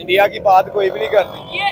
India की बात कोई भी नहीं करती। ये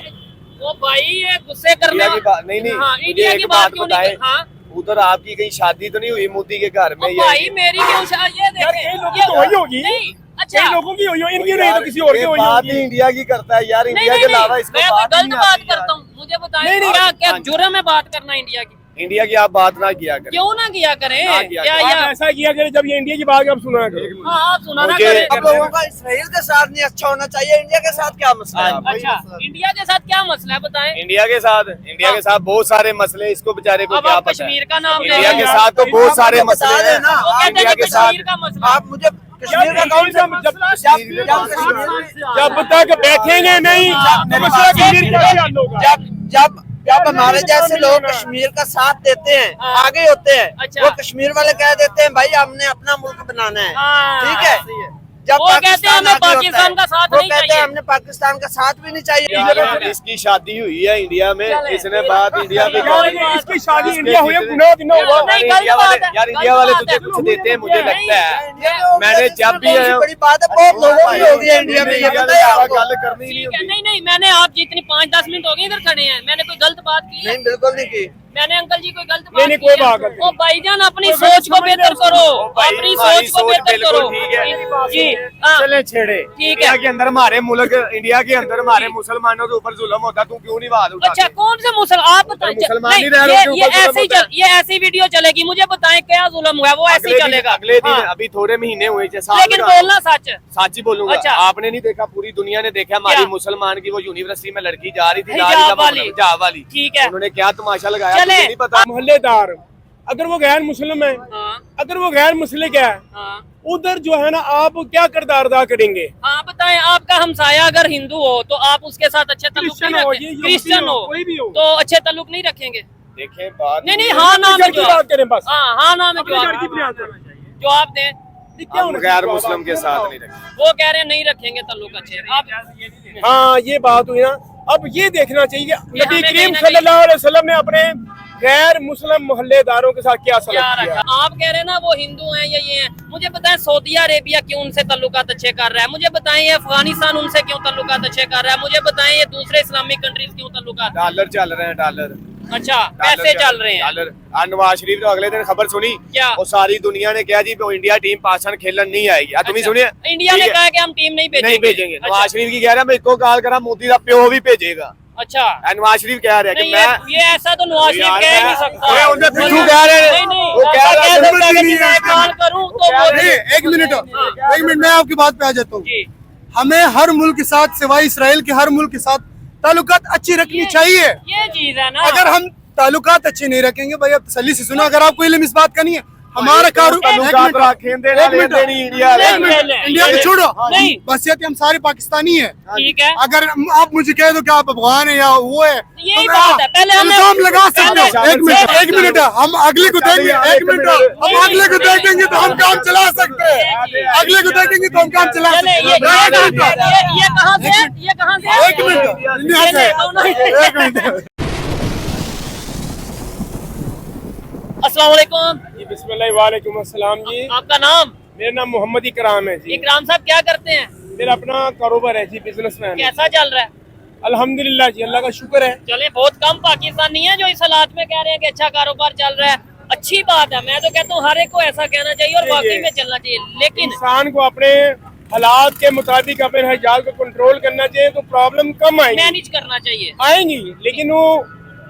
वो भाई ये गुस्से करने इंडिया की बात नहीं हाँ, इंडिया की बात क्यों नहीं? हाँ उधर आपकी कहीं शादी तो नहीं हुई मोदी के घर में? भाई मेरी क्यों शादी? ये यार देखें कई लोगों की तो वही होगी, नहीं अच्छा कई लोगों की हुई हो, इनकी नहीं तो किसी और की हुई बात ही होगी। इंडिया की करता है यार, नहीं इंडिया नहीं के अलावा नहीं इसको मैं कोई बात ही गलत नहीं बात आती करता यार। हूँ, मुझे बताएं नहीं, नहीं, क्या क्या हाँ जी। जुर्म है बात करना इंडिया की? इंडिया की आप बात ना किया करें। क्यों ना किया करें? ना किया क्या करें। या आप ऐसा किया करे जब ये इंडिया की बात आप सुना करो। हाँ आप सुना ना मुझे- करें। अब लोगों का इसराइल के साथ नहीं अच्छा होना चाहिए, इंडिया के साथ क्या मसला है? अच्छा इंडिया के साथ क्या मसला है बताएं? इंडिया के साथ बहुत सारे मसले, इसको बेचारे को अब क्या आप पता कश्मीर है। का नाम ले इंडिया रहे के हैं। साथ तो बहुत सारे आप बता मसले हैं। देना। वो कहते इंडिया हैं के कि साथ कश्मीर का मसला। आप मुझे कश्मीर का कौन सा मसला? जब तक बैठेंगे नहीं तो मसला कश्मीर का ही हल होगा। जब हमारे जैसे लोग कश्मीर का साथ देते हैं, हाँ। आगे होते हैं, अच्छा। वो कश्मीर वाले कह देते हैं भाई हमने अपना मुल्क बनाना है, हाँ। ठीक है। जब वो कहते हैं पाकिस्तान हमें आगे होता पाकिस्तान है, का साथ वो नहीं कहते हैं चाहिए। हमने पाकिस्तान का साथ भी नहीं चाहिए। यार इसकी शादी हुई है इंडिया में, चले। इसने बात इंडिया में यार की। इसकी शादी इंडिया हुई है, गुनाह दिन हुआ। नहीं, यार गलत इंडिया वाले बात है, यार इंडिया वाले गलत तुझे बात है। कुछ देते हैं मुझे नहीं, लगता है। नहीं, मैंने जब भी इसमें बड़ी बात है, बहुत लोगों की होगी है इंडिया में, ये बताइए आपको। गल करनी नहीं ठीक है, होती। नहीं नहीं मैंने आप जितनी 5-10 मिनट हो गए इधर खड़े हैं, मैंने कोई गलत बात की है? नहीं बिल्कुल नहीं की। मैंने अंकल जी कोई गलत नहीं, बात नहीं, की कोई है? बात नहीं। ओ भाईजान अपनी कोई सोच को समझ बेहतर नहीं करो, ओ भाई, अपनी हमारी सोच को सोच बेहतर बिल्कुल करो। ठीक है। जी हाँ चले छेड़े ठीक है। इंडिया के अंदर हमारे मुल्क, इंडिया के अंदर हमारे मुसलमानों के ऊपर जुल्म होता, तू क्यों नहीं बात उठाती? अच्छा कौन से आप बताएं? मुसलमान नहीं, ही रह रहे हो, ये ऊपर ऐसे ही जुल्म होता है। ये ऐसी वीडियो चलेगी, मुझे बताएं क्या जुल्म हुआ? वो ऐसे ही चलेगा अगले दिन हाँ। अभी थोड़े महीने हुए थे, लेकिन बोलना सच। साची बोलूंगा। अच्छा। आपने नहीं देखा, पूरी दुनिया ने देखा हमारी क्या? मुसलमान की वो यूनिवर्सिटी में लड़की जा रही थी हिजाब वाली। हिजाब वाली, ठीक है। उन्होंने क्या तमाशा लगाया चले। मुझे नहीं पता। मोहल्लेदार अगर वो गैर मुस्लिम है, हाँ अगर वो गैर मुस्लिम है, हाँ उधर जो है ना आप क्या किरदार अदा करेंगे? हाँ बताएं, आपका हमसाया अगर हिंदू हो तो आप उसके साथ अच्छे ताल्लुक नहीं क्रिश्चियन हो, रखेंगे? ये यहूदी क्रिश्चियन हो कोई भी हो, तो अच्छे ताल्लुक नहीं रखेंगे? देखें बात नहीं हाँ नाम घर है की बात करें बस, हाँ नाम है अपने घर की बुनियाद पर। जवाब दें। क्या हम होना गैर चाहिए? मुस्लिम के साथ नहीं रखें। वो कह रहे हैं नहीं रखेंगे ताल्लुक अच्छे। आप हाँ ये बात हुई ना। अब ये देखना चाहिए नबी हमें करीम कहीं ना सल्लल्लाहु अलैहि वसल्लम ने अपने गैर मुस्लिम मोहल्लेदारों के साथ क्या क्या सलूक किया। रखा? आप कह रहे हैं ना वो हिंदू हैं या ये हैं। मुझे बताएं सऊदी अरेबिया क्यों उनसे ताल्लुकात अच्छे कर रहा है? मुझे बताएं ये अफगानिस्तान उनसे क्यों ताल्लुकात अच्छे कर रहा है? मुझे बताएं ये दूसरे इस्लामिक कंट्रीज क्यों ताल्लुकात? डॉलर चल रहे हैं, डॉलर अच्छा पैसे चल रहे हैं। डॉलर। नवाज शरीफ ने अगले दिन खबर सुनी, क्या? वो सारी दुनिया ने क्या जी वो इंडिया टीम पाकिस्तान खेलन नहीं आएगी। तुम ही अच्छा, सुनिए, इंडिया ने कहा कि हम टीम नहीं भेजेंगे। नहीं भेजेंगे। अच्छा, नवाज शरीफ की कह रहा है मैं इसको कॉल करा मोदी का प्यो भी भेजेगा। अच्छा नवाज शरीफ कह रहे हैं कि नहीं मैं ये ऐसा तो नवाज शरीफ यार, कह ही नहीं मैं- सकता। अरे उनसे पिट्ठू कह रहे हैं। नहीं नहीं वो कह ऐसा रहा है, कह सकता है कि नहीं है। मैं कॉल करूं तो कह वो रहे हैं, एक मिनट मैं आपकी बात पे आ जाता हूँ। जी हमें हर मुल्क के साथ सिवाय इसराइल के हर मुल्क के साथ ताल्लुकात अच्छी रखनी चाहिए। ये चीज है ना। अगर हम ताल्लुकात अच्छे नहीं रखेंगे भाई, आप तसल्ली से सुनो, अगर आपको इल्म इस बात का नहीं है, हमारा ताल्लुकात रखें, देना लेन-देन इंडिया है। इंडिया को छोड़ो, नहीं। बसियत हम सारे पाकिस्तानी है। ठीक है अगर आप मुझे कह दो कि आप अफगान है या वो है, यही तो बात है। पहले हमें इल्जाम लगा सकते हो। पहले- एक मिनट हम अगले को देखेंगे, एक मिनट हम अगले को देखेंगे तो हम काम चला सकते हैं। अगले को देखेंगे तो हम काम चला चले सकते ये हैं। ये कहाँ से है? ये कहाँ से है? एक मिनट इंडिया से, एक मिनट। अस्सलाम वालेकुम। जी बिस्मिल्लाह वालेकुम अस्सलाम जी। आपका नाम? मेरा नाम मोहम्मद इकराम है जी। इकराम साहब क्या करते हैं? मेरा अपना कारोबार है जी, बिजनेसमैन है। कैसा चल रहा है? अल्हम्दुलिल्लाह जी, अल्लाह का शुक्र है। चले बहुत कम पाकिस्तानी है जो इस हालात में कह रहे हैं कि अच्छा कारोबार चल रहा है। अच्छी बात है, मैं तो कहता हूँ हर एक को ऐसा कहना चाहिए और जी, वाकई जी। में चलना चाहिए। लेकिन इंसान को अपने हालात के मुताबिक अपने हजाल को कंट्रोल करना चाहिए तो प्रॉब्लम कम आएगी मैनेज करना चाहिए। आएंगी, लेकिन वो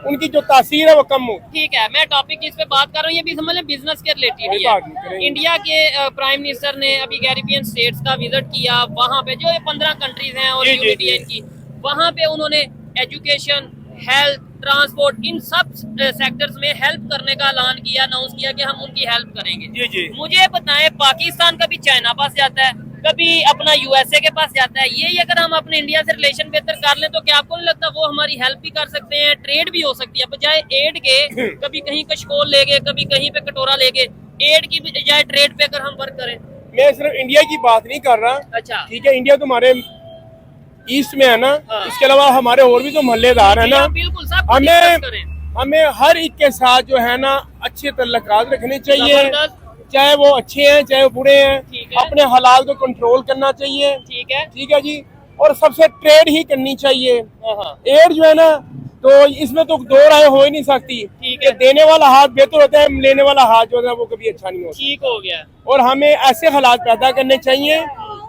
उनकी जो तासीर है वो कम हो। ठीक है, मैं टॉपिक इस पे बात कर रहा हूँ, ये भी समझ लें बिजनेस के रिलेटेड कोई ही बात नहीं, है। करेंगे। इंडिया के प्राइम मिनिस्टर ने अभी कैरिबियन स्टेट्स का विजिट किया, वहाँ पे जो ये 15 कंट्रीज हैं और जी, जी, यूनिटी है जी। इनकी, वहाँ पे उन्होंने एजुकेशन, हेल्थ, ट्रांसपोर्ट, इन सब सेक्टर्स में हेल्प करने का ऐलान किया, अनाउंस किया कि हम उनकी हेल्प करेंगे। जी जी। मुझे बताएं, पाकिस्तान कभी चाइना पास जाता है, कभी अपना यूएसए के पास जाता है। ये अगर हम अपने इंडिया से रिलेशन बेहतर कर लें तो क्या आपको नहीं लगता वो हमारी हेल्प भी कर सकते हैं, ट्रेड भी हो सकती है? बजाय एड के कभी कहीं कशकोल ले गए, कभी कहीं पे कटोरा ले गए, एड की बजाय ट्रेड पे अगर हम वर्क करें। मैं सिर्फ इंडिया की बात नहीं कर रहा, अच्छा ठीक है, इंडिया तो हमारे ईस्ट में है ना, हाँ। इसके अलावा हमारे और भी तो मोहल्लेदार है जी, ना। आप बिल्कुल सब कुछ हमें discuss करें। हमें हर एक के साथ जो है ना अच्छे तल्लुकात रखने चाहिए, जबरदस्त। चाहे वो अच्छे हैं चाहे वो बुरे हैं। ठीक है। अपने हालात को कंट्रोल करना चाहिए, ठीक है। ठीक है जी। और सबसे ट्रेड ही करनी चाहिए। हाँ। एड जो है ना, तो इसमें तो दो राय हो ही नहीं सकती। ठीक कि है। देने वाला हाथ बेहतर होता है, लेने वाला हाथ जो है ना वो कभी अच्छा नहीं होता। ठीक हो गया। और हमें ऐसे हालात पैदा करने चाहिए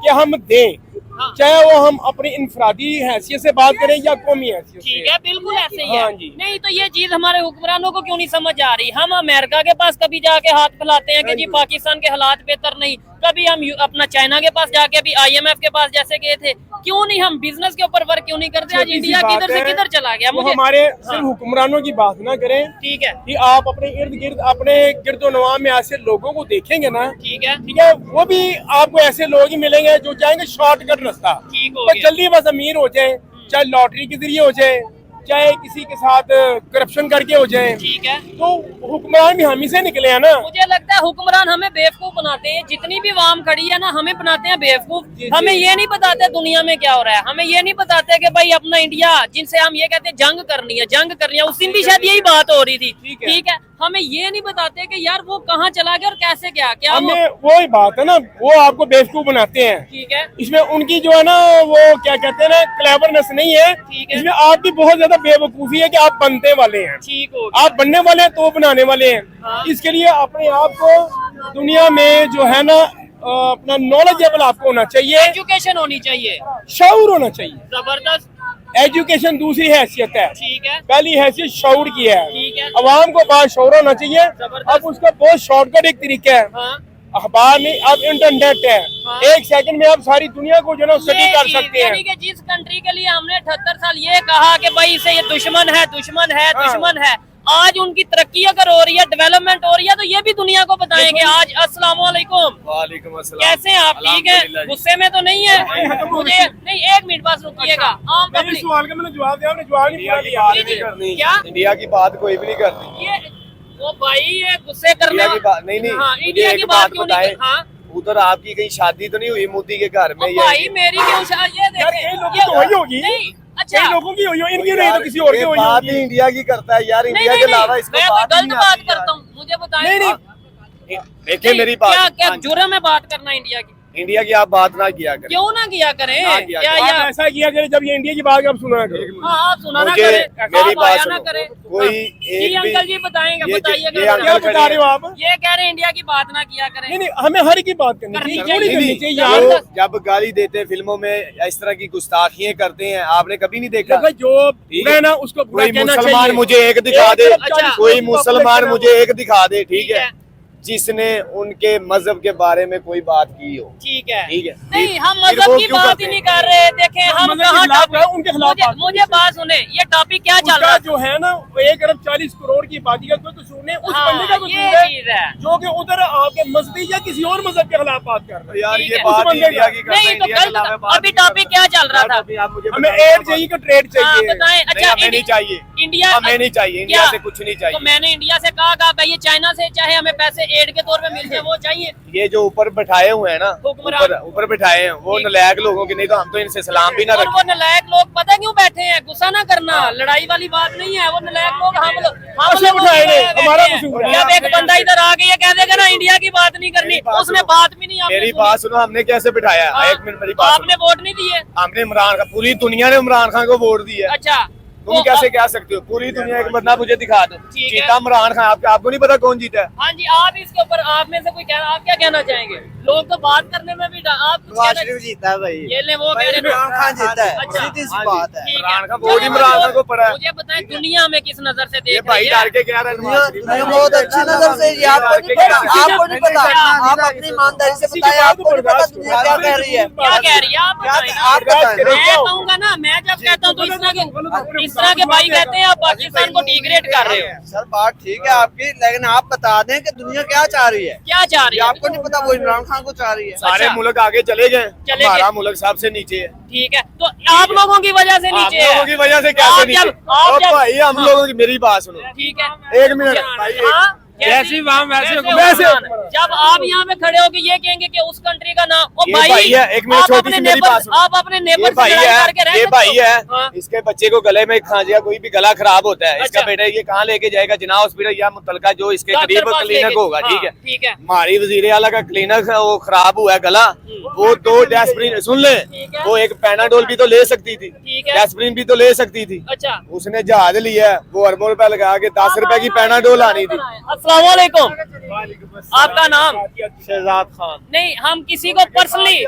कि हम दें, हाँ। चाहे वो हम अपनी इंफरादी हैसियत से बात करें या कौमी हैसियत से। ठीक है, बिल्कुल ऐसे ही है। हाँ जी। नहीं तो ये चीज हमारे हुक्मरानों को क्यों नहीं समझ आ रही? हम अमेरिका के पास कभी जाके हाथ फैलाते हैं कि जी पाकिस्तान के हालात बेहतर नहीं, कभी हम अपना चाइना के पास जाके अभी IMF के पास जैसे गए थे, क्यों नहीं हम बिजनेस के ऊपर वर्क क्यों नहीं करते? आज छोटी सी इंडिया बात किधर से है, किधर चला गया वो मुझे। हमारे हाँ। सिर्फ हुक्मरानों की बात ना करें ठीक है। कि आप अपने इर्द गिर्द अपने गिरदोनवा में ऐसे लोगों को देखेंगे ना, ठीक है। ठीक है, वो भी आपको ऐसे लोग ही मिलेंगे जो चाहेंगे शॉर्टकट रास्ता, ठीक हो तो गया। जल्दी बस अमीर हो जाए, चाहे लॉटरी के जरिए हो जाए, चाहे किसी के साथ करप्शन करके हो जाए। ठीक है। तो हुक्मरान भी हम ही से निकले हैं ना। मुझे लगता है हुक्मरान हमें बेवकूफ बनाते हैं, जितनी भी वाम खड़ी है ना हमें बनाते हैं बेवकूफ। हमें ये नहीं बताते दुनिया में क्या हो रहा है, हमें ये नहीं बताते कि भाई अपना इंडिया जिनसे हम ये कहते हैं जंग करनी है, उस दिन भी शायद यही बात हो रही थी। ठीक है, हमें ये नहीं बताते कि यार वो कहाँ चला गया और कैसे क्या क्या वो। हमें वही बात है ना, वो आपको बेवकूफ बनाते हैं। ठीक है। इसमें उनकी जो है ना वो क्या कहते हैं ना, क्लेवरनेस नहीं है, ठीक है। इसमें आपकी बहुत ज्यादा बेवकूफी है कि आप बनने वाले हैं। ठीक हो गया। आप बनने वाले हैं तो बनाने वाले हैं। हाँ। इसके लिए अपने आप को दुनिया में जो है ना अपना नॉलेजेबल आपको होना चाहिए, एजुकेशन होनी चाहिए, शऊर होना चाहिए। जबरदस्त। एजुकेशन दूसरी हैसियत है, ठीक है। पहली हैसियत शऊर की है। ठीक है। अवाम को बाशऊर होना चाहिए। जबरदस्त। अब उसका बहुत शॉर्टकट एक तरीका है, हाँ। अखबार नहीं, अब इंटरनेट है। हाँ। 1 सेकंड में आप सारी दुनिया को जो है स्टडी ये कर चीज, सकते हैं। यानी कि जिस कंट्री के लिए हमने 78 साल ये कहा कि भाई इसे ये दुश्मन है, हाँ। दुश्मन है, आज उनकी तरक्की अगर हो रही है, डेवलपमेंट हो रही है, तो ये भी दुनिया को बताएंगे। आज अस्सलाम वालेकुम, वालेकुम अस्सलाम। कैसे हैं आप? ठीक है, अल्हम्दुलिल्लाह जी। गुस्से में तो नहीं है? मुझे नहीं, 1 मिनट बस रुकिएगा। आम मेरे पब्लिक सवाल का मैंने जवाब दिया, आपने जवाब नहीं इंडिया पूरा की दिया। बात जी, नहीं जी। करनी, क्या? इंडिया की बात कोई भी नहीं करनी। ये वो भाई ये गुस्से करने इंडिया की बात नहीं हाँ, मुझे इंडिया एक की बात क्यों बताएं, नहीं? हाँ उधर आपकी कहीं शादी तो नहीं हुई मोदी के घर में? ओ भाई मेरी क्यों ये यार देखें, कई लोगों ये की तो वही होगी, नहीं। अच्छा, कई लोगों की हुई हो, इनकी नहीं तो किसी और की हुई बात ही होगी। इंडिया की करता है यार, नहीं इंडिया नहीं के अलावा नहीं, इसको मैं कोई बात ही गलत नहीं बात आती करता यार। हूँ, मुझे बताएं। नहीं, नहीं। देखिए मेरी बात, क्या क्या हाँ जी। जुर्म है बात करना इंडिया की? इंडिया की आप बात ना किया करें। क्यों ना किया करें? ना किया क्या करें। आप यार? ऐसा किया करें जब ये इंडिया की बात आप सुना करो। हाँ आप सुना ना मुझे करें, मेरी आप बात आया ना सुनो, करें। कोई हाँ। एक जी भी अंकल जी बताएंगे, ये बताइएगा अंकल जरा। क्या बता रहे हो आप? ये कह रहे हैं इंडिया की बात ना किया करें। नहीं नहीं, हमें हर की बात करनी करनी चाहिए, चाहिए। क्यों नहीं करनी चाहिए यार, यार? जो जब गाली देते हैं फिल्मों में, इस तरह की गुस्ताखियां करते हैं, आपने कभी नहीं देखा? देखो जो बुरा है ना उसको बुरा कोई कहना मुसलमान चाहिए। मुझे एक दिखा दे, अच्छा। कोई मुसलमान मुझे एक दिखा दे, ठीक ठीक है, जिसने उनके मजहब के बारे में कोई बात की हो। ठीक है। ठीक है। नहीं हम फिर मजहब वो की क्यों बात करते ही हैं? नहीं कर रहे। देखें हम मजहब के कहाँ खिलाफ है, उनके खिलाफ मुझे बात मुझे बात सुने, ये टॉपिक क्या चल रहा उसका है? जो है ना 1 अरब 40 करोड़ की आबादी का कोई कसूर नहीं, उस हाँ, बंदे का ये कसूर चीज है है। जो कि उधर आपके मस्जिद या किसी और मजहब के खिलाफ बात कर रहा है। यार ठीक ये है। बात उस बंदे इंडिया का। की करते हैं, नहीं तो इंडिया के गलत, अलावा बात अभी नहीं टॉपिक करते। क्या चल रहा था? अभी आप मुझे हमें बताइए। एड चाहिए कि ट्रेड हाँ चाहिए? बताएं। अच्छा हमें नहीं चाहिए, इंडिया हमें नहीं चाहिए, इंडिया क्या? से कुछ नहीं तो चाहिए। मैंने इंडिया से कहा भाई चाइना से चाहे हमें पैसे एड के तौर पे मिल जाए, वो चाहिए। ये जो ऊपर बैठाए हुए हैं ना, हुक्मरान। ऊपर बैठाए हैं, वो नलायक लोगों की, नहीं तो हम तो इनसे सलाम भी ना और वो रखें। नलायक लोग पता क्यों बैठे हैं? गुस्सा ना करना, लड़ाई वाली बात नहीं है। वो नलायक लोग हम असली लोगों बिठाए की ने, बैठे हमारा हैं। कसूर है। जब एक बंदा इधर आ के ये कह देगा ना इंडिया की बात नहीं करनी, मेरी बात उसने सुनो। बात भी नहीं आपने मेरी सुनी। बात सुनो, हमने कैसे बिठाया? हाँ। 1 मिनट मेरी बात आपने सुनो। वोट नहीं दिए। हमने इमरान खान, पूरी दुनिया ने इमरान खान को वोट दिया। अच्छा तुम तो कैसे अब- कह सकते हो? पूरी दुनिया एक बंदा मुझे दिखा दो, ठीक है। जीता इमरान खान। आपको नहीं पता कौन जीता है? हाँ जी, आप इसके ऊपर आप में से कोई आप क्या कहना चाहेंगे? लोग तो बात करने में भी आप कुछ नवाज कहना- शरीफ जीता है भाई, ये ले वो कह रहे इमरान खान जीता है, अच्छा। सीधी सी बात है। ठीक है। इमरान खान वोट इमरान खान को पड़ा है। मुझे बताएं दुनिया में किस नजर से ये देख भाई रही डर है? के कह रहा है नवाज शरीफ। दुनिया बहुत अच्छी नजर से, ये आपको नहीं पता, आपको नहीं पता, आप अपनी ईमानदारी से बताएं, आपको नहीं पता दुनिया क्या कह रही है, क्या कह रही है आप बताएं ना। आप बताएं। मैं कहूँगा ना, मैं जब कहता हूँ तो इस तरह के भाई कहते हैं आप पाकिस्तान को डिग्रेड कर रहे हो। सर बात ठीक है आपकी, लेकिन आप बता दें कि दुनिया क्या चाह रही है। क्या चाह रही ये है? आपको नहीं पता वो इमरान खान को चाह रही है। सारे अच्छा। मुल्क आगे चले गए, चले गए। हमारा मुल्क सबसे नीचे है। ठीक है, तो आप लोगों की वजह से हम नीचे है। लोगों की वजह से आप कैसे जब- नीचे? आप ओ जब- भाई हम हाँ। लोगों की, मेरी बात सुनो ठीक है। 1 मिनट भाई, हाँ जैसी वहाँ वैसे वैसे। जब आप यहाँ पे खड़े होके ये कहेंगे कि उस कंट्री का नाम, ओ ये भाई भाई है, एक मिनट आप छोटी अपने सी मेरी नेबर, बात सुनो। आप अपने ये नेबर से भाई लड़ाई करके है, रह ये सकते भाई हो। है, हाँ। इसके बच्चे को गले में खांसिया कोई भी गला खराब होता है, इसका अच्छा। बेटा ये कहाँ लेके जाएगा? जिना हॉस्पिटल या मुतलका जो इसके डॉक्टर करीब पास क्लिनिक लेके- होगा, ठीक है। हाँ, ठीक है। हमारी वजीर आला का क्लिनिक वो खराब हुआ है गला, वो 2 डेस्प्रिन सुन ले, ठीक है। वो एक पैनाडोल भी तो ले सकती थी, ठीक है। डेस्प्रिन भी तो ले सकती थी। अच्छा, उसने जहाज लिया है, वो अरबों रुपए लगा के 10 रुपए की पैनाडोल आनी थी। अस्सलाम वालेकुम, आपका नाम? शहजाद खान। नहीं, हम किसी को पर्सनली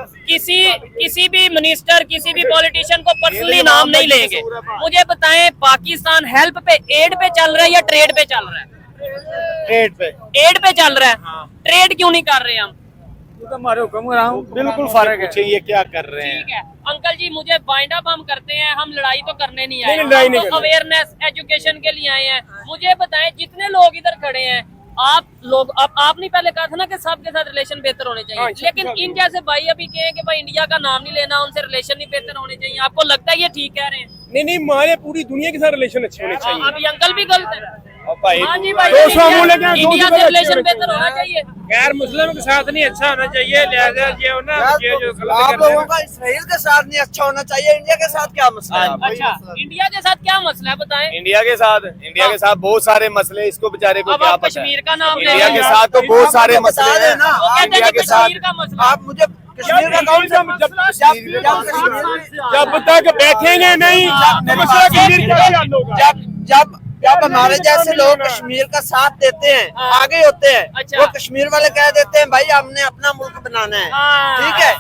किसी भी मिनिस्टर, किसी भी पॉलिटिशियन को पर्सनली नाम नहीं लेंगे। मुझे बताएं, पाकिस्तान हेल्प पे, एड पे चल रहा है या ट्रेड पे चल रहा है? एड पे चल रहा है। ट्रेड क्यों नहीं कर रहे हम? हमारे हुक्म रहा हूँ, बिल्कुल फर्क है। ये क्या कर रहे हैं? ठीक है अंकल जी, मुझे बाइंड अप हम करते हैं, हम लड़ाई तो करने नहीं आए, नहीं, लड़ाई नहीं हम तो करनी। अवेयरनेस एजुकेशन के लिए आए हैं। मुझे बताएं, जितने लोग इधर खड़े हैं, आप लोग, आपने पहले कहा था ना कि सबके साथ रिलेशन बेहतर होने चाहिए, हाँ, लेकिन इन जैसे भाई अभी कहें कि भाई इंडिया का नाम नहीं लेना, उनसे रिलेशन नहीं बेहतर होने चाहिए, आपको लगता है ये ठीक कह रहे हैं? नहीं, हमारे पूरी दुनिया के साथ रिलेशन अच्छे होने चाहिए। अभी अंकल भी गलत है। और भाई हाँ जी भाई, 200 अमूल्य के इंडिया 200 से रिलेशन अच्छे बेहतर होना चाहिए। गैर मुस्लिम के साथ नहीं अच्छा होना चाहिए, लिहाजा ये हो ना यार, ये जो तो आप लोगों का इसराइल के साथ नहीं अच्छा होना चाहिए, इंडिया के साथ क्या मसला है? अच्छा, इंडिया के साथ क्या मसला है बताएं? इंडिया के साथ बहुत सारे मसले, इसको बेचारे को अब क्या आप पता है? कश्मीर का नाम ले इंडिया रहे के हैं। साथ तो बहुत सारे आप मसले बता हैं देना। वो कहते इंडिया हैं के कि साथ। कश्मीर का मसला। आप मुझे कश्मीर का कौन सा जब तक बैठेंगे नहीं तो मसला कश्मीर कैसे हल होगा? जब हमारे जैसे लोग कश्मीर का साथ देते हैं, हाँ। आगे होते हैं, अच्छा। वो कश्मीर वाले कह देते हैं भाई हमने अपना मुल्क बनाना है, हाँ। ठीक है।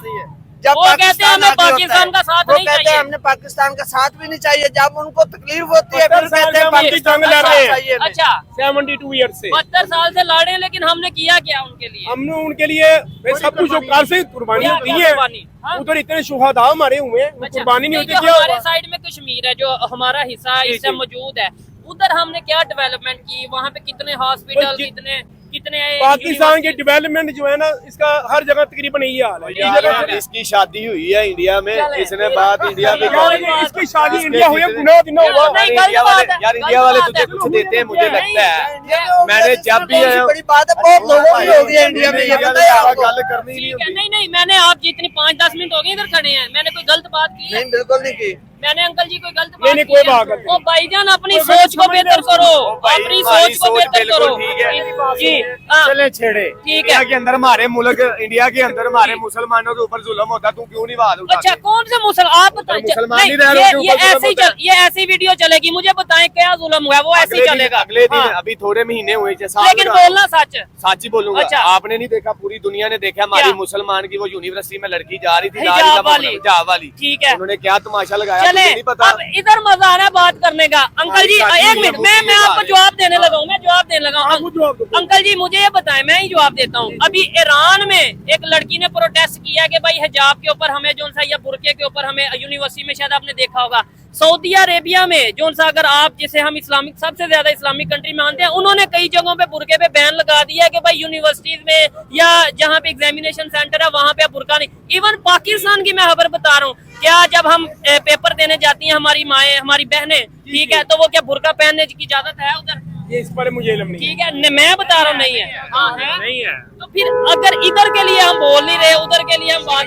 जब वो कहते हैं पाकिस्तान हमें आगे होता पाकिस्तान है, का साथ वो नहीं कहते हैं चाहिए। हमने पाकिस्तान का साथ भी नहीं चाहिए। जब उनको तकलीफ होती है फिर 70 साल कहते हैं से पाकिस्तान जंग का लड़ साथ रहे हैं। चाहिए हमें। अच्छा, 72 ईयर से 72 साल से लड़े हैं, लेकिन हमने किया क्या उनके लिए? हमने उनके लिए भाई सब कुछ जो कार से कुर्बानियां क्या दी है, कुर्बानी? हाँ। उधर इतने शुहादा हमारे हुए हैं, वो अच्छा, कुर्बानी नहीं नहीं, होती जो क्या हमारे हुआ? साइड में कश्मीर है, जो हमारा हिस्सा है, इससे मौजूद है, उधर हमने क्या डेवलपमेंट की? वहाँ पे कितने हॉस्पिटल, जी- कितने पाकिस्तान के डेवलपमेंट जो है ना, इसका हर जगह तकरीबन यही हाल है। यार, इसकी शादी हुई है इंडिया में, चले, इसने बात इंडिया में यार, करी। इसकी शादी इसके इंडिया हुई है, जितने- गुनाह दिना हुआ। नहीं, यार, इंडिया गलत वाले बात है, यार गलत इंडिया वाले बात तुझे है। कुछ देते हैं, मुझे नहीं, लगता है। इंडिया में हो गया, मैंने इसमें जब भी कौन सी बड़ी बात है, बहुत लोगों की हो गई है इंडिया में, ये इंडिया बताइए में आपको। गल करनी नहीं ठीक है, होती। नहीं, मैंने आप जितनी 5-10 मिनट हो गए इधर खड़े हैं, मैंने कोई गलत बात की है? नहीं बिल्कुल नहीं की। मैंने अंकल जी कोई गलत नहीं, बात कोई की है? बात नहीं। ओ भाईजान, अपनी कोई सोच को समझ बेहतर नहीं करो, भाई, अपनी हमारी सोच को सोच बेहतर बिल्कुल करो। ठीक है। जी, हाँ। चले छेड़े, ठीक है। इंडिया के अंदर हमारे मुल्क, इंडिया के अंदर हमारे मुसलमानों के ऊपर जुल्म होता, तू क्यों नहीं आवाज उठाती? अच्छा, कौन से मुसल आप बताएं? मुसलमान नहीं, ही रह रहे हैं, ये ऊपर जुल्म ऐसी होता है। ये ऐसी वीडियो चलेगी, मुझे बताएं क्या जुल्म हुआ है, वो ऐसे ही चलेगा। अगले दिन, हाँ। अभी थोड़े महीने हुए, लेकिन बोलना सच। सच ही बोलूंगा। अच्छा। आपने नहीं देखा, पूरी दुनिया ने देखा, हमारी क्या? मुसलमान की वो यूनिवर्सिटी में लड़की जा रही थी, हिजाब वाली। हिजाब वाली, ठीक है, उन्होंने क्या तमाशा लगाया, चले। मुझे नहीं पता। अब इधर मजा आ रहा है बात करने का। अंकल जी, हमारी एक मिनट, मैं शादी आपको है। जवाब देने लगा हूँ, मैं जवाब देने लगा आप खुद जवाब हूँ। दो। अंकल जी, मुझे ये बताएं, मैं ही जवाब देता हूँ। अभी ईरान में एक लड़की ने प्रोटेस्ट किया कि भाई हिजाब के ऊपर हमें जो सा, या बुरके के ऊपर हमें, यूनिवर्सिटी में शायद आपने देखा होगा। सऊदी अरेबिया में जो सा, अगर आप जिसे हम इस्लामिक, सबसे ज्यादा इस्लामिक कंट्री मानते हैं, उन्होंने कई जगहों पे बुरके पे बैन लगा दिया है कि भाई यूनिवर्सिटीज में या जहाँ पे एग्जामिनेशन सेंटर है वहाँ पे आप बुरका नहीं। इवन पाकिस्तान की मैं खबर बता रहा हूँ, क्या जब हम पेपर देने जाती हैं हमारी माएँ, हमारी बहनें, ठीक है, तो वो क्या बुरका पहनने की इजाजत है उधर? ये इस पर मुझे इल्म नहीं है। ठीक है, मैं बता रहा हूँ नहीं है। हाँ है, नहीं है। तो फिर अगर इधर के लिए हम बोल नहीं रहे, उधर के लिए हम बात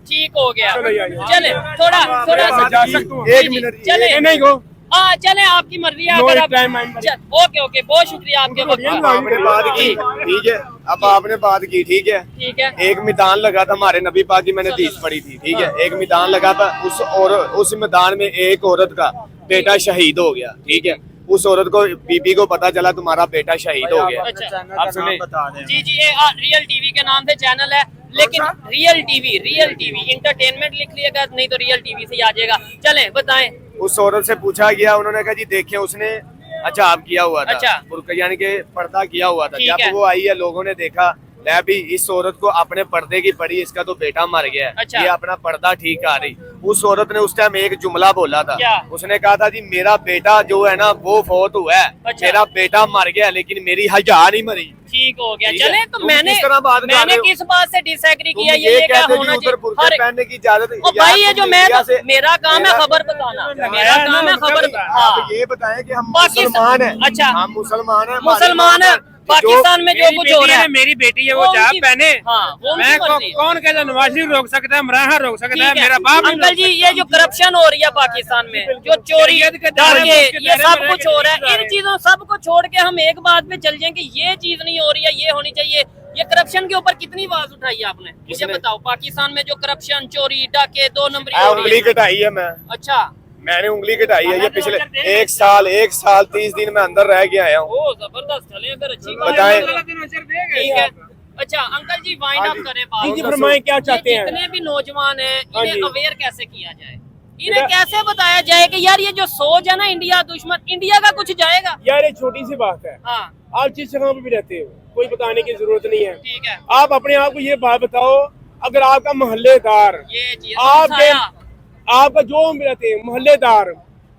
ठीक हो गया। चलो यार। चले, थोड़ा थोड़ा जा सकता हूँ। एक मिनट, चले, ये नहीं गो। हाँ चले, आपकी मर्जी है। No अगर आप time, I'm ready. Okay okay, बहुत शुक्रिया आपके वक्त अब का। आपने बात की, ठीक है, अब आपने बात की, ठीक है। ठीक है, एक मैदान लगा था हमारे नबी पाक की, मैंने हदीस पढ़ी थी, ठीक है। एक मैदान लगा था, उस मैदान में एक औरत का बेटा शहीद हो गया, ठीक है। उस औरत को, बीबी को पता चला तुम्हारा बेटा शहीद हो गया। अच्छा। आप सुने, जी जी, ये रियल टीवी के नाम से चैनल है, लेकिन रियल टीवी इंटरटेनमेंट लिख लिएगा, नहीं तो रियल टीवी से ही आ जाएगा। चलें, बताएं। उस औरत से पूछा गया, उन्होंने कहा जी देखें, उसने हिजाब किया हुआ था, अच्छा। बुर्का यानी कि पर्दा किया हुआ था। ठीक है। जब वो आई है, लोगों ने देखा ले भी इस औरत को अपने पर्दे की पड़ी, इसका तो बेटा मर गया है, अच्छा। ये अपना पर्दा ठीक कर रही। उस औरत ने उस टाइम एक जुमला बोला था, क्या? उसने कहा था जी मेरा बेटा जो है ना वो फौत हुआ है, अच्छा। मेरा बेटा मर गया लेकिन मेरी हजा नहीं मरी। ठीक हो गया। ठीक है। चले तो तुम मैंने किस तरह बात कर रहे मैंने हो? किस बात से डिसएग्री तुम किया? ये ये क्या कहते होना जी उधर बुर्का चाहिए? पहनने की इजाजत ओ भाई ये जो मैं तो, मेरा काम है मेरा- खबर बताना, मेरा काम है खबर। हाँ आप ये बताएं कि हम पाकिस्तान- मुसलमान हैं। अच्छा। हम मुसलमान हैं, हमारी मुसलमान है, माँ का- पाकिस्तान में जो कुछ हो रहा है मेरी बेटी है वो वो जाब उनकी- पहने। हाँ, वो उनकी मैं मर्जी है। कौन कहता नवाज शरीफ रोक सकता है, इमरान खान रोक सकता है, ठीक है। मेरा बाप नहीं अंकल रोक जी सकता। ये जो करप्शन हो रही है पाकिस्तान में, जो चोरी शरीयत के दायरे में, उसके ये दायरे सब में कुछ रह हो के रहा नहीं है, इन चीजों सबको छोड़ के हम एक बात पे चल जाएं कि ये चीज नहीं हो रही है, ये होनी चाहिए। ये करप्शन के ऊपर कितनी आवाज उठाई है आपने, मुझे किसने? बताओ। पाकिस्तान में जो करप्शन, चोरी, डाके, 2 नंबरी आ, हो रही उंगली है। कटाई है मैं अच्छा, मैंने उंगली कटाई है ये पिछले 1 साल 30 दिन में अंदर रह के आया हूँ। ओ जबरदस्त, चले अगर अच्छी बात बताएं। है। ठीक है। अच्छा अंकल जी वाइंड हाँ अप जी। करें जी, जी, बात। फरमाएं क्या चाहते ये हैं? जितने भी नौजवान हैं हाँ इन्हें जी। अवेयर कैसे किया जाए, इन्हें कैसे बताया जाए कि यार ये जो सोच है ना इंडिया दुश्मन, इंडिया का कुछ जाएगा। यार ये छोटी सी बात है, हाँ आप जिस जगह पे भी रहते हो कोई बताने की जरूरत नहीं है। ठीक है, आप अपने आप को ये बात बताओ, अगर आपका मोहल्लेदार, ये चीज आपके समझाया। आपका जो भी रहते हैं मोहल्लेदार,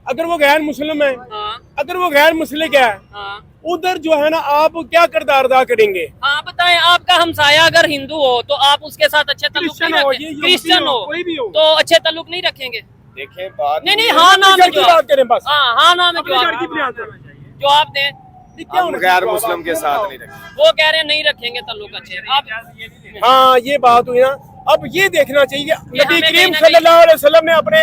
अगर वो गैर मुस्लिम है, हाँ अगर वो गैर मुस्लिम है, हाँ उधर जो है ना आप क्या किरदार अदा करेंगे? हाँ बताएं। आपका हमसाया अगर हिंदू हो तो आप उसके साथ अच्छे ताल्लुक क्रिश्चियन नहीं हो, रखेंगे, ये यहूदी क्रिश्चियन हो, हो कोई भी हो। तो अच्छे ताल्लुक नहीं रखेंगे। देखें बात नहीं नहीं, हाँ ना में घर की बात करें बस, हाँ हाँ ना में अपने घर की जवाब बुनियाद पर। जवाब दें। क्या हम होना गैर चाहिए? मुस्लिम के आप साथ बताओ। नहीं रखें। वो कह रहे हैं नहीं रखेंगे ताल्लुक अच्छे। आप हाँ ये बात हुई ना, अब ये देखना चाहिए कि ये नबी हमें करीम कहीं ना कहीं- सल्लल्लाहु अलैहि वसल्लम ने अपने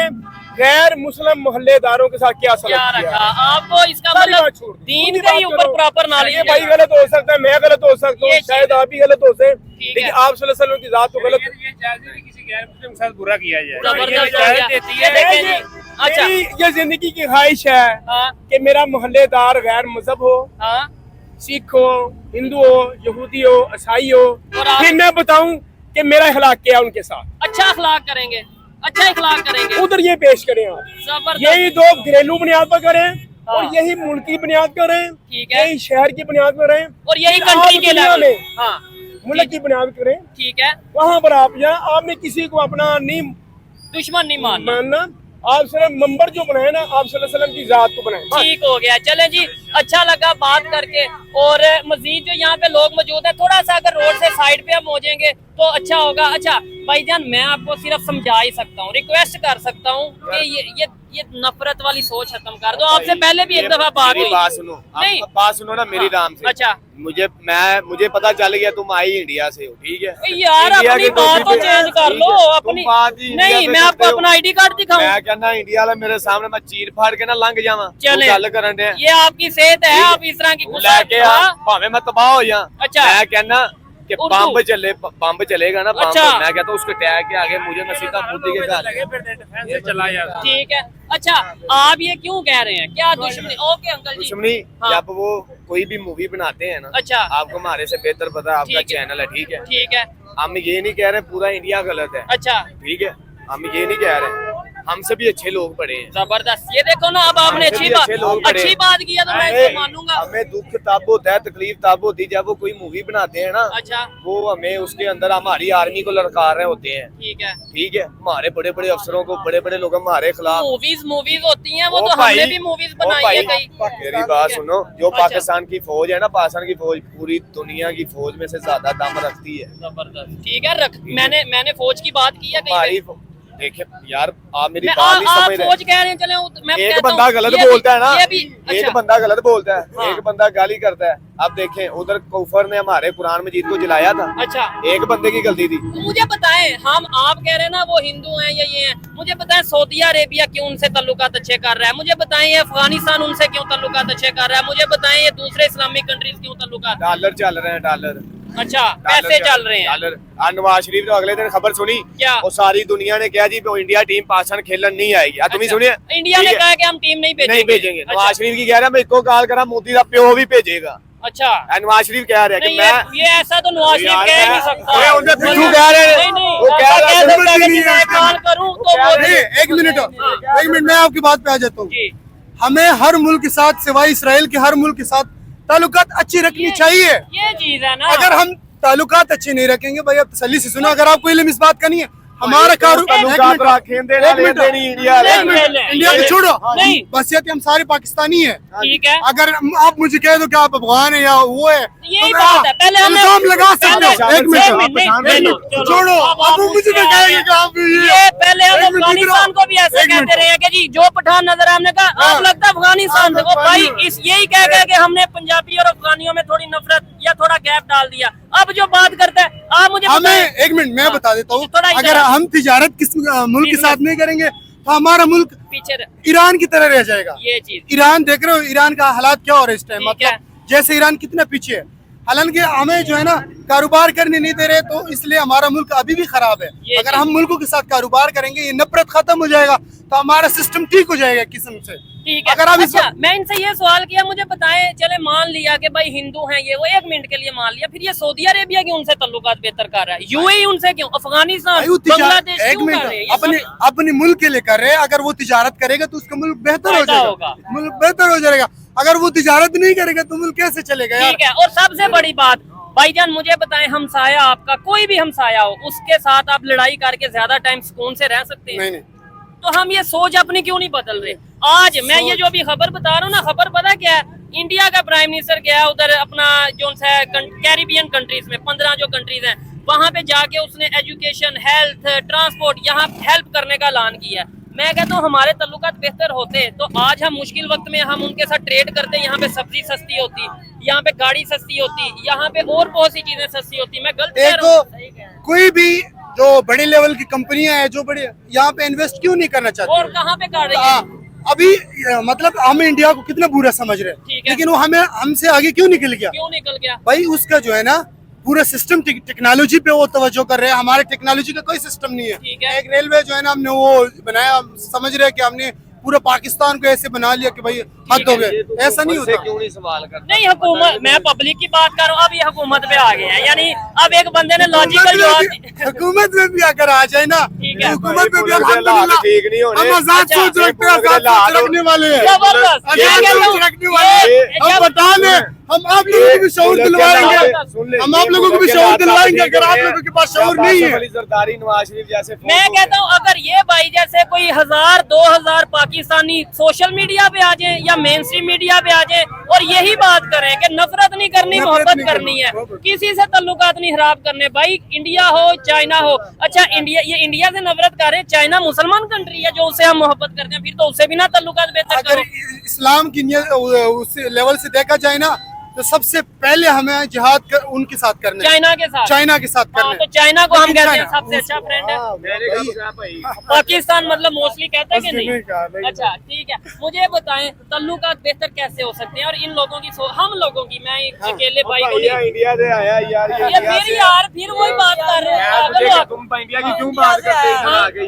गैर मुस्लिम मोहल्लेदारों के साथ क्या क्या सलूक रखा किया। आपको, इसका सारी मतलब बात छोड़ दो। दीन पूरी के ही बात ऊपर करो। प्रॉपर नॉलेज ये भाई गलत हो सकता है, मैं गलत हो सकता हूँ, ये शायद चीज़ है। आप भी गलत हो सकते, ठीक लेकिन है। आप सल्लल्लाहु अलैहि वसल्लम की जात तो गलत ये जायज नहीं किसी गैर मुस्लिम के साथ बुरा किया जाए। जबरदस्त हो ये गया। देती ये है। देखें है। जी। अच्छा मेरी ये जिंदगी की ख्वाहिश है हाँ कि मेरा मोहल्लेदार गैर मजहब हो, हाँ सिख हो, हिंदू हो, यहूदी हो, ईसाई हो, और आप- फिर मैं बताऊं कि मेरा अखलाक क्या है उनके साथ, अच्छा अखलाक करेंगे, अच्छा अखलाक करेंगे। उधर ये पेश करें आप। जबरदस्त। यही दो घरेलू बुनियाद पर करें हाँ। और यही मुल्क की बुनियाद पर करें, ठीक है। यही शहर की बुनियाद पर करें और यही फिर आप कंट्री के दुनिया लेवल में हाँ मुल्क की बुनियाद पर करें, ठीक है, वहाँ पर आप या आपने किसी को अपना नहीं दुश्मन नहीं मानना। मानना, आप सिर्फ मंबर जो बनाए ना आप सल्लल्लाहु अलैहि वसल्लम की जात को बनाए बस। ठीक हो गया। चले जी, अच्छा लगा बात करके। और मजीद जो यहाँ पे लोग मौजूद है, थोड़ा सा अगर रोड से साइड पे हम हो जाएंगे तो अच्छा होगा। अच्छा भाईजान मैं आपको सिर्फ समझा ही सकता हूँ, रिक्वेस्ट कर सकता हूँ कि ये नफरत वाली सोच खत्म कर दो। आपसे पहले भी एक दफा बात मेरी हुई। बात सुनो, नहीं। आप बात सुनो ना मेरी हाँ, राम से। अच्छा मुझे पता चल गया तुम आई इंडिया से हो, ठीक है। यार इंडिया अपनी के बात तो टॉपिक पे- चेंज कर ठीक लो है, तुम अपनी। बात ही इंडिया नहीं पे मैं आपको करते हो। अपना आईडी कार्ड दिखाऊं? मैं कहना इंडिया वाला मेरे सामने मैं चीर फाड़ के ना लंघ जावा चले। गल करन दे ये आपकी सेहत है, आप इस तरह की गुस्सा लेके आ हाँ? भावे मैं तबाह हो जा। अच्छा। मैं कहना कि उर्दू। बम्ब चलेगा ना, बम्ब अच्छा। मैं कहता हूँ उसके टैग के आगे मुझे मैं सीधा मोदी के घर लगे फिर डिफेंस से चला जाता। ठीक है। अच्छा आप ये क्यों कह रहे हैं, क्या दुश्मनी? ओके अंकल जी। दुश्मनी हाँ। जब वो कोई भी मूवी बनाते हैं ना, अच्छा। आपको हमारे से बेहतर पता है, आपका ठीक है। चैनल है, ठीक है। ठीक है। हम ये नहीं कह रहे पूरा इंडिया गलत है, अच्छा ठीक है। हम ये नहीं कह रहे, हमसे भी अच्छे लोग पढ़े हैं। जबरदस्त। ये देखो ना, अब आपने अच्छी अच्छे लोग बात बड़े। किया तो मैं इसे मानूंगा। हमें दुख तब होता है, तकलीफ तब होती है जब वो कोई मूवी बनाते हैं ना, अच्छा वो हमें उसके अंदर हमारी आर्मी को ललकार रहे होते हैं, ठीक है। ठीक है। हमारे बड़े बड़े अफसरों को, बड़े बड़े लोग हमारे खिलाफ। मूवीज होती हैं वो ओ तो भाई, हमने भी मूवीज ओ बनाई भाई, है कई। मेरी बात सुनो, जो अच्छा। पाकिस्तान की फौज है ना, पाकिस्तान की फौज पूरी दुनिया की फौज में से ज्यादा दम रखती है। जबरदस्त। ठीक है रख, मैंने फौज की बात की है कहीं हमारी पे? देखिए यार, आप मेरी मैं बात नहीं आप समझ रहे। फौज कह रहे हैं, चले मैं एक कहता बंदा हूँ, गलत ये भी- बोलता है ना, ये भी एक अच्छा। बंदा गलत बोलता है, हाँ। एक बंदा गाली करता है। अब देखें उधर कुफर ने हमारे कुरान मजीद को जलाया था, अच्छा एक बंदे की गलती थी। तो मुझे बताएं, हम आप कह रहे हैं ना वो हिंदू हैं या ये हैं, मुझे बताएं सऊदी अरेबिया क्यों उनसे ताल्लुकात अच्छे कर रहा है? मुझे बताएं ये अफगानिस्तान उनसे क्यों ताल्लुकात अच्छे कर रहा है? मुझे बताएं ये दूसरे इस्लामिक कंट्रीज क्यों ताल्लुकात? डॉलर चल रहे हैं, डॉलर अच्छा पैसे चल रहे हैं। डॉलर। नवाज शरीफ ने अगले दिन खबर सुनी, क्या? वो सारी दुनिया ने कहा जी वो इंडिया टीम पाकिस्तान खेलन नहीं आएगी। तुम ही अच्छा, सुनिए, इंडिया ने ठीक है? कहा कि हम टीम नहीं भेजेंगे। नहीं भेजेंगे। अच्छा, नवाज शरीफ की कह रहा है मैं इको कॉल करा, मोदी का प्यो भी भेजेगा। अच्छा नवाज शरीफ कह रहे हैं कि नहीं मैं ये ऐसा तो नवाज शरीफ यार, कह ही नहीं मैं- सकता। अरे उनसे पिट्ठू कह रहे हैं। नहीं नहीं, वो कह ऐसा रहा है, कह सकता है कि नहीं है मैं इसका। कॉल करूं तो वो नहीं, एक मिनट मैं आपकी बात पे आ जाता हूँ। जी हमें हर मुल्क के साथ सिवाय इसराइल के हर मुल्क के साथ ताल्लुकात अच्छी रखनी चाहिए। ये चीज है ना। अगर हम ताल्लुकात अच्छे नहीं रखेंगे भाई, अब तसल्ली से सुनो, अगर आपको इल्म इस बात का नहीं है, हमारा कारोबार इंडिया को छोड़ो, बसियत हम सारे पाकिस्तानी है। ठीक है, अगर आप मुझे कह दो कि आप अफगान है या वो है, यही बात है। पहले हमें इल्जाम लगा सकते हो। एक मिनट छोड़ो, अब मुझे तो कहेंगे कि आप ये पहले हम अफगानिस्तान को भी ऐसे कहते रहे हैं कि जी जो पठान नजर हमने कहा आप लगता है अफगानिस्तान से, वो भाई इस यही कह के हमने पंजाबी और अफगानियों में थोड़ी नफरत या थोड़ा गैप डाल दिया। अब जो बात करता है आप मुझे हमें, एक मिनट मैं बता देता हूँ, अगर हम तिजारत किस मुल्क के साथ नहीं करेंगे तो हमारा मुल्क पीछे ईरान की तरह रह जाएगा। ये चीज ईरान देख रहे हो, ईरान का हालात क्या हो रहा है इस टाइम, ठीक है। मतलब जैसे ईरान कितना पीछे है। हालांकि हमें जो है ना कारोबार करने नहीं दे रहे, तो इसलिए हमारा मुल्क अभी भी खराब है। अगर हम मुल्कों के साथ कारोबार करेंगे, ये नफरत खत्म हो जाएगा, तो हमारा सिस्टम ठीक हो जाएगा किस्म से। ठीक है। अगर आप अच्छा, मैं इनसे ये सवाल किया, मुझे बताएं, चले मान लिया कि भाई हिंदू हैं ये वो, एक मिनट के लिए मान लिया, फिर ये सऊदी अरेबिया क्यों उनसे तल्लुकात बेहतर कर रहा है, यूएई उनसे क्यों, अफगानिस्तान, बांग्लादेश एक क्यों कर रहे हैं? मिनट, अपने मुल्क के लिए कर रहे हैं। अगर वो तिजारत करेगा तो उसका मुल्क बेहतर हो जाएगा, मुल्क बेहतर हो जाएगा। अगर वो तिजारत नहीं करेगा तो मुल्क कैसे चलेगा यार? ठीक है। और सबसे बड़ी बात भाईजान, मुझे बताएं, हमसाया आपका कोई भी हमसाया हो, उसके साथ आप लड़ाई करके ज्यादा टाइम सुकून से रह सकते हैं? नहीं। तो हम ये सोच अपनी क्यों नहीं बदल रहे? आज मैं ये जो अभी खबर बता रहा हूँ ना, खबर पता क्या है, इंडिया का प्राइम मिनिस्टर गया उधर अपना जो कैरिबियन कंट्रीज में 15 जो कंट्रीज हैं, वहां पे जाके उसने एजुकेशन, हेल्थ, ट्रांसपोर्ट, यहाँ हेल्प करने का ऐलान किया। मैं कहता हूँ हमारे तल्लुकात बेहतर होते तो आज हम मुश्किल वक्त में हम उनके साथ ट्रेड करते, यहाँ पे सब्जी सस्ती होती, यहाँ पे गाड़ी सस्ती होती, यहाँ पे और बहुत सी चीजें सस्ती होती। मैं गलत कह रहा हूँ? कोई भी जो बड़े लेवल की कंपनियां हैं, जो बड़े यहाँ पे इन्वेस्ट क्यों नहीं करना चाहती? और कहाँ पे कर रही है? अभी मतलब हम इंडिया को कितना बुरा समझ रहे हैं, लेकिन वो हमसे आगे क्यों निकल गया? क्यों निकल गया भाई? उसका जो है ना पूरा सिस्टम टेक्नोलॉजी पे वो तवज्जो कर रहे हैं, हमारे टेक्नोलॉजी का कोई सिस्टम नहीं है। एक रेलवे जो है ना हमने वो बनाया, समझ रहे हैं कि हमने पूरा पाकिस्तान को ऐसे बना लिया कि भाई हद हो गए, ऐसा नहीं होता। क्यों नहीं सवाल करते? नहीं, हुकूमत, मैं पब्लिक की बात कर रहा हूँ, अब ये हुकूमत पे आ गए हैं, यानी अब एक बंदे ने लॉजिकल हुकूमत में भी अगर आ जाए ना, हुकूमत में भी अल्हम्दुलिल्लाह ठीक नहीं हो रहे, हम आजाद सोच रखते हैं, आजाद सोच रखने वाले हैं, जबरदस्त। आजाद सोच रखने वाले हैं। हम बता दें, हम आप लोगों को भी शऊर दिलवाएंगे, हम आप लोगों को भी शऊर दिलवाएंगे अगर आप लोगों के पास शऊर नहीं है। जरदारी, नवाज शरीफ जैसे मैं कहता हूँ अगर ये भाई जैसे कोई 1000-2000 पाकिस्तानी सोशल मीडिया पे आ जाए या मेन स्ट्रीम मीडिया पे आ जाए और यही बात करें कि नफरत नहीं करनी, मोहब्बत करनी है, किसी से तल्लुकात नहीं खराब करने, भाई इंडिया हो चाइना हो। अच्छा, इंडिया से नफरत कर रहे हैं, चाइना मुसलमान कंट्री है जो उससे हम मोहब्बत करते हैं, फिर तो उससे भी ना तल्लुकात बेहतर अगर करो। इस्लाम की उस लेवल से देखा जाए ना, तो सबसे पहले हमें जिहाद उनके साथ करना है, चाइना के साथ करना है। तो चाइना को हम कहते हैं सबसे अच्छा फ्रेंड है। पाकिस्तान मतलब मोस्टली कहते हैं कि नहीं? अच्छा ठीक है, मुझे बताएं तल्लुकात बेहतर कैसे हो सकते हैं? और इन लोगों की हम लोगों की, मैं अकेले भाई को नहीं, इंडिया से आया यार, ये फिर यार फिर वही बात कर रहे हैं। तुम इंडिया की क्यों बात करते हो?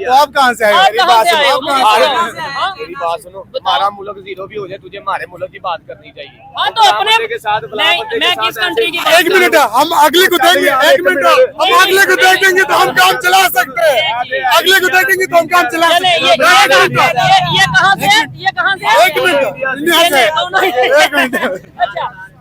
तो आप कहाँ से आए? आप कहाँ से आए हो? मुझे बताओ। मेरी बात सुनो, हमारा मुल्क जीरो भी हो जाए, तुझे हमारे मुल्क की बात करनी चाहिए। हाँ तो अपने के साथ मैं किस कंट्री की एक मिनट, हम अगले को देखेंगे, एक मिनट, हम अगले को देखेंगे तो हम काम चला सकते हैं, अगले को देखेंगे तो हम काम चला सकते हैं। ये कहाँ से है? ये कहाँ से है? एक मिनट।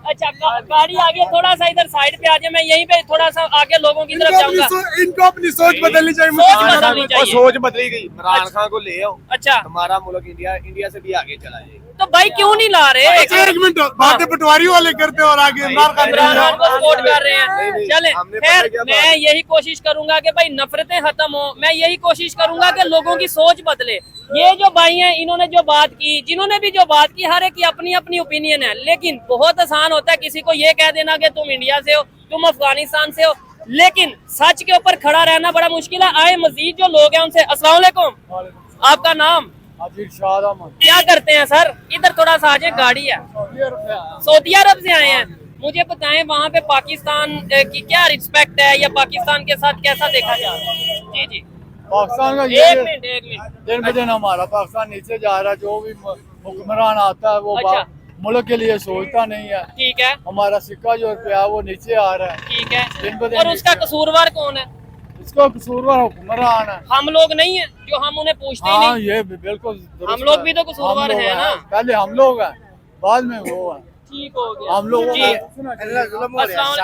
अच्छा, गाड़ी आगे थोड़ा सा इधर साइड पे आ जाए, मैं यहीं पे थोड़ा सा आगे लोगों की तरफ जाऊंगा। इनको अपनी सोच बदलनी चाहिए। सोच बदली गई, इमरान खान को ले आओ। अच्छा, हमारा मुल्क इंडिया से भी आगे चला जाए। तो भाई क्यों नहीं ला रहे? एक मिनट, बातें पटवारी वाले करते और आगे इमरान खान को सपोर्ट कर रहे हैं। चले, खैर मैं यही कोशिश करूंगा कि भाई नफरतें खत्म हो, मैं यही कोशिश करूंगा कि लोगों की सोच बदले। ये जो भाई हैं, इन्होंने जो बात की, जिन्होंने भी जो बात की, हर एक की अपनी अपनी ओपिनियन है, लेकिन बहुत आसान होता है किसी को ये कह देना कि तुम इंडिया से हो, तुम अफगानिस्तान से हो, लेकिन सच के ऊपर खड़ा रहना बड़ा मुश्किल है। आए मजीद जो लोग हैं उनसे, अस्सलाम वालेकुम, आपका नाम? क्या करते हैं सर? इधर थोड़ा सा आजे, गाड़ी है। सऊदी अरब से आए हैं। मुझे बताएं वहाँ पे पाकिस्तान की क्या रिस्पेक्ट है, या पाकिस्तान के साथ कैसा देखा जा रहा है? जी जी, पाकिस्तान का एक मिनट दिन ब दिन हमारा पाकिस्तान नीचे जा रहा है। जो भी हुक्मरान आता है वो मुल्क के लिए सोचता नहीं है। ठीक है, हमारा सिक्का जो रुपया वो नीचे आ रहा है। ठीक है, और उसका कसूरवार कौन है? इसका कसूरवार हुक्मरान है, हम लोग नहीं है जो हम उन्हें पूछते ही नहीं। ये बिल्कुल हम लोग भी तो कसूरवार हैं ना। पहले हम लोग हैं, बाद में वो है। ठीक हो गया, हम लोग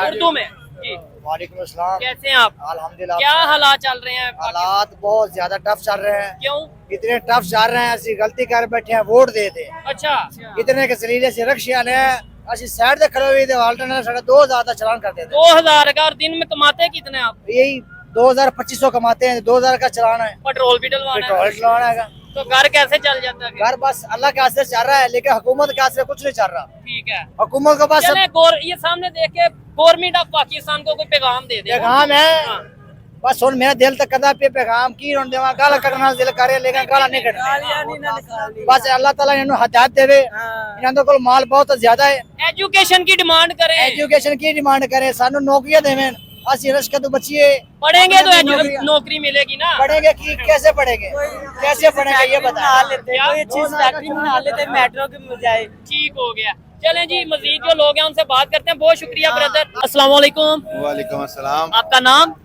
उर्दू में जी वालेकुम अस्सलाम। कैसे हैं आप? अल्हम्दुलिल्लाह। क्या हालात चल रहे हैं? हालात बहुत ज्यादा टफ चल रहे हैं। क्यों? इतने टफ चल रहे हैं, असि गलती कर बैठे हैं वोट दे दे। अच्छा इतने के सलीले से रक्शिया ने असि साइड से खड़े हुए थे, वाल्टन ने साढ़े 2000 का चलान कर देते। 2000 का, और दिन में कमाते कितने आप? यही 2000-2500 कमाते हैं, 2000 का चलान है। पेट्रोल भी डलवाना है, पेट्रोल चलाना है। तो घर कैसे चल जाता है? घर बस अल्लाह के आसरे चल रहा है, लेकिन हुकूमत के आसरे कुछ नहीं चल रहा। ठीक है, हुकूमत के पास चले ये सामने देख के गवर्नमेंट ऑफ पाकिस्तान को कोई पैगाम दे दे। पैगाम है, हाँ। बस हुन मेरा दिल तक कदा पे पैगाम की होने देवा, गाला कटना दिल करे, लेकिन गाला नहीं कटना। बस अल्लाह ताला इन्होंने हदायत देवे। इन्होंने को माल बहुत ज्यादा है। एजुकेशन की डिमांड करें, एजुकेशन की डिमांड करे, सानू नौकरियां देवे। असि रश्क तो बचिए, पढ़ेंगे तो नौकरी मिलेगी ना। पढ़ेंगे की कैसे पढ़ेंगे, कैसे पढ़ेंगे ये बताओ। मेट्रो की बजाय। ठीक हो गया। चलें जी, मजीद जो लोग हैं उनसे बात करते हैं। बहुत शुक्रिया ब्रदर। अस्सलाम वालेकुम। वालेकुम अस्सलाम। आपका नाम?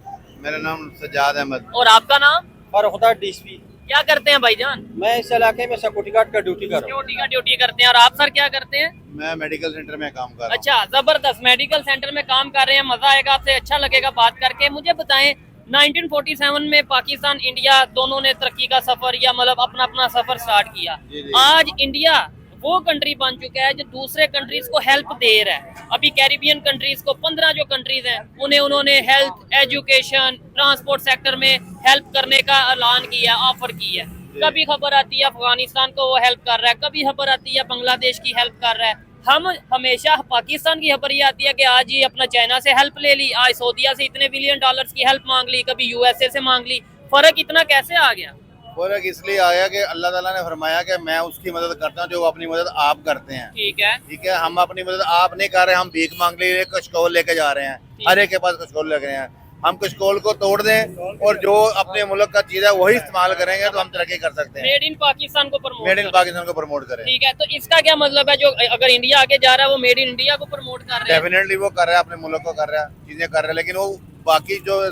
मेरा नाम सज्जाद अहमद। और आपका नाम? फरुख्दा डीएसपी। क्या करते हैं भाईजान? मैं इस इलाके में सिक्योरिटी गार्ड का ड्यूटी कर रहा हूँ। सिक्योरिटी का ड्यूटी करते हैं। और आप सर क्या करते हैं? मैं मेडिकल सेंटर में काम कर रहा हूँ। अच्छा, जबरदस्त। मेडिकल सेंटर में काम कर रहे हैं, मजा आएगा, आपसे अच्छा लगेगा बात करके। मुझे बताएं, 1947 में पाकिस्तान इंडिया दोनों ने तरक्की का सफर या मतलब अपना अपना सफर स्टार्ट किया। जी। आज इंडिया वो कंट्री बन चुका है जो दूसरे कंट्रीज को हेल्प दे रहा है। अभी कैरिबियन कंट्रीज को 15 जो कंट्रीज हैं उन्होंने हेल्थ, एजुकेशन, ट्रांसपोर्ट सेक्टर में हेल्प करने का ऐलान किया, ऑफर किया। कभी खबर आती है अफगानिस्तान को वो हेल्प कर रहा है, कभी खबर आती है बांग्लादेश की हेल्प कर रहा है। हम हमेशा पाकिस्तान की खबर ये आती है कि आज ही अपना चाइना से हेल्प ले ली, आज सऊदीया से इतने बिलियन डॉलर्स की हेल्प मांग ली, कभी यूएसए से मांग ली। फर्क इतना कैसे आ गया? फर्क इसलिए आया कि अल्लाह ताला ने फरमाया कि मैं उसकी मदद करता हूँ जो अपनी मदद आप करते हैं। ठीक है, ठीक है, हम अपनी मदद आप नहीं कर रहे, हम भीख मांग ले कशकोल लेके जा रहे हैं, हर एक के पास कशकोल लेके हैं। हम कशकोल को तोड़ दें और जो अपने मुल्क का चीज है वही इस्तेमाल करेंगे तो हम तरक्की कर सकते हैं। मेड इन पाकिस्तान को प्रमोट, मेड इन पाकिस्तान को प्रमोट करें। ठीक है, तो इसका क्या मतलब है? जो अगर इंडिया आगे जा रहा है वो मेड इन इंडिया को प्रमोट कर रहे हैं। डेफिनेटली वो कर रहा है, अपने मुल्क को कर रहा है, चीजें कर रहा है, लेकिन वो बाकी जो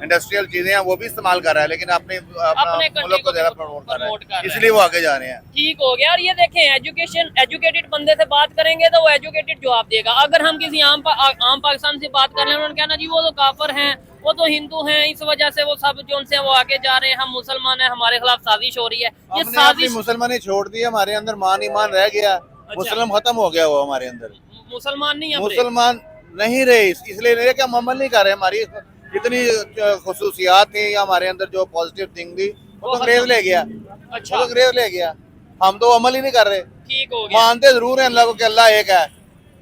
इंडस्ट्रियल चीजें हैं वो भी इस्तेमाल कर रहा है, लेकिन अपने मुल्क को ज्यादा प्रमोट कर रहा है, इसलिए वो आगे जा रहे हैं। ठीक हो गया। और ये देखें, एजुकेटेड बंदे से बात करेंगे तो वो एजुकेटेड जवाब देगा। अगर हम किसी आम पाकिस्तान से बात कर रहे हैं, उन्होंने कहना जी वो तो काफर हैं, वो तो हिंदू हैं, इस वजह से वो सब जो उनसे वो आगे जा रहे हैं, हम मुसलमान हैं, हमारे खिलाफ साजिश हो रही है। ये साजिश मुसलमानी छोड़ दी, हमारे अंदर मान ईमान रह गया, मुस्लिम खत्म हो गया वो हमारे अंदर। मुसलमान नहीं, मुसलमान नहीं रहे, इसलिए नहीं रहे कि हम अमल नहीं कर रहे। हमारी जितनी खुसूसियात थी या हमारे अंदर जो पॉजिटिव थिंग थी वो तो अंग्रेज ले गया। अच्छा, वो तो अंग्रेज ले गया, हम तो अमल ही नहीं कर रहे। ठीक हो गया। मानते जरूर हैं अल्लाह को कि अल्लाह एक है,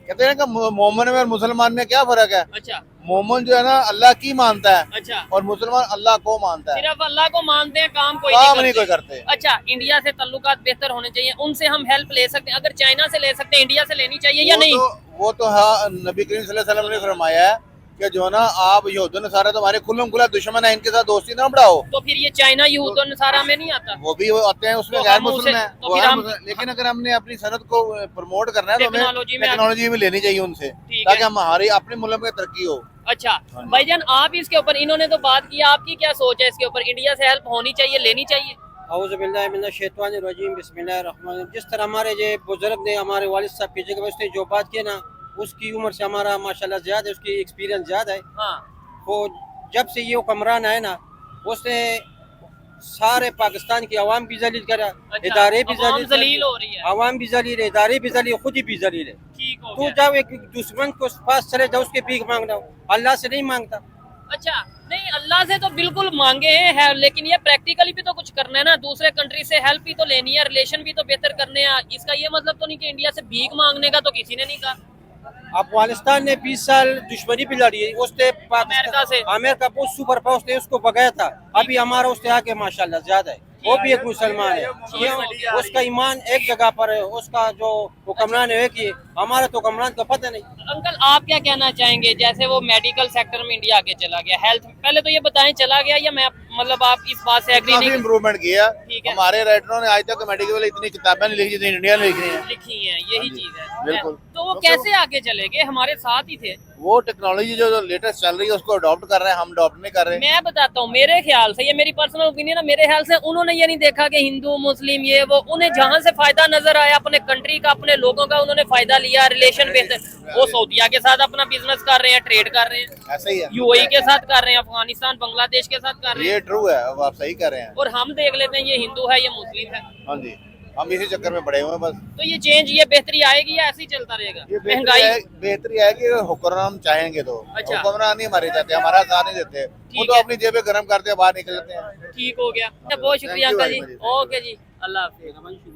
कहते हैं कि मोमन में और मुसलमान में क्या फर्क है? अच्छा, मोमन जो है ना अल्लाह की मानता है अच्छा, और मुसलमान अल्लाह को मानता है। सिर्फ अल्लाह को मानते हैं, काम कोई काम नहीं कोई करते। करते। अच्छा, इंडिया से ताल्लुकात बेहतर होने चाहिए, उनसे हम हेल्प ले सकते हैं। अगर चाइना से ले सकते हैं, इंडिया से लेनी चाहिए या नहीं? वो तो हाँ, नबी करीम सल्लल्लाहु अलैहि वसल्लम ने फरमाया है कि जो ना आप यहूद नसारा तुम्हारे खुल्लम खुला दुश्मन है, इनके साथ दोस्ती ना बढ़ाओ। तो फिर ये चाइना यहूद और नसारा में नहीं आता? वो भी आते हैं, उसमें तो गैर हम मुस्लिम उसे- है, तो वो फिर गैर हम- मुस्लिम। लेकिन अगर हमने अपनी सनत को प्रमोट करना है तो हमें टेक्नोलॉजी टेक्नोलॉजी भी लेनी चाहिए उनसे, ठीक ताकि है। हमारी अपने मुल्क में तरक्की हो। अच्छा भाईजान, आप इसके ऊपर, इन्होंने तो बात की, आपकी क्या सोच है इसके ऊपर? इंडिया से हेल्प होनी चाहिए, लेनी चाहिए? औज़ुबिल्लाहिमिनश्शैतानिर्रजीम, बिस्मिल्लाहिर्रहमानिर्रहीम। जिस तरह हमारे जो बुजुर्ग ने, हमारे वालिद साहब की जगह उसने जो बात की ना, उसकी उम्र से हमारा माशाल्लाह ज़्यादा है, उसकी एक्सपीरियंस ज़्यादा है। हाँ, वो जब से ये हुक्मरान आए ना, उसने सारे पाकिस्तान की आवाम भी जलील करा, अच्छा, इदारे भी अवाम जलील हो रही है। आवाम भी जलील है, इदारे भी जलील, खुद ही भी जलील है। ठीक हो तू गया। जब एक दुश्मन को पास चले जाओ, उसके भीख मांगना, अल्लाह से नहीं मांगता। अच्छा, नहीं, अल्लाह से तो बिल्कुल मांगे हैं, लेकिन ये प्रैक्टिकली भी तो कुछ करना है ना। दूसरे कंट्री से हेल्प भी तो लेनी है, रिलेशन भी तो बेहतर करने हैं। इसका ये मतलब तो नहीं कि इंडिया से भीख मांगने का तो किसी ने नहीं कहा। अफगानिस्तान ने 20 साल दुश्मनी भी लड़ी है, उसने अमेरिका से। अमेरिका बहुत सुपर पावर उसने उसको भगाया था। अभी हमारा उससे आके माशाल्लाह ज्यादा है, वो भी एक मुसलमान है। ये उसका ईमान एक जगह पर है, उसका जो हुक्मरान है कि हमारा तो हुक्मरान का पता नहीं। अंकल, आप क्या कहना चाहेंगे? जैसे वो मेडिकल सेक्टर में इंडिया आगे चला गया, हेल्थ, पहले तो ये बताएं चला गया या मैं, मतलब आप इस बात से एग्री काफी नहीं? इम्प्रूवमेंट किया। ठीक है। हमारे राइटरों ने आज तक मेडिकल वाली इतनी किताबें नहीं लिखी जितनी इंडिया ने लिखी हैं। लिखी है, यही चीज है। बिल्कुल। तो वो कैसे आगे चले गए? हमारे साथ ही थे। वो टेक्नोलॉजी जो लेटेस्ट चल रही है उसको अडॉप्ट कर रहे हैं, हम अडॉप्ट नहीं कर रहे। मैं बताता हूँ, मेरे ख्याल से, ये मेरी पर्सनल ओपिनियन है, मेरे ख्याल से उन्होंने उन्होंने ये नहीं देखा कि हिंदू मुस्लिम ये वो, उन्हें जहाँ से फायदा नजर आया अपने कंट्री का, अपने लोगों का, उन्होंने फायदा लिया, रिलेशन बेहतर। वो सऊदीया के साथ अपना बिजनेस कर रहे हैं, ट्रेड कर रहे हैं, ऐसा ही है, यूएई के साथ कर रहे हैं, अफगानिस्तान बांग्लादेश के साथ कर रहे ये हैं, ट्रू है, अब आप सही कर रहे हैं। और हम देख लेते हैं ये हिंदू है, ये मुस्लिम है। हाँ जी, हम इसी चक्कर में पड़े हुए हैं बस। तो ये चेंज, ये बेहतरी आएगी या ऐसे ही चलता रहेगा? ये महंगाई बेहतरी है कि हुक्मरान चाहेंगे तो, अच्छा। हुक्मरान नहीं हमारे चाहते, हमारा साथ नहीं देते, वो तो अपनी जेबें गर्म करते हैं, बाहर निकल जाते हैं। ठीक हो गया, बहुत शुक्रिया Thank you अंकल जी, very much. ओके जी, अल्लाह हाफिज।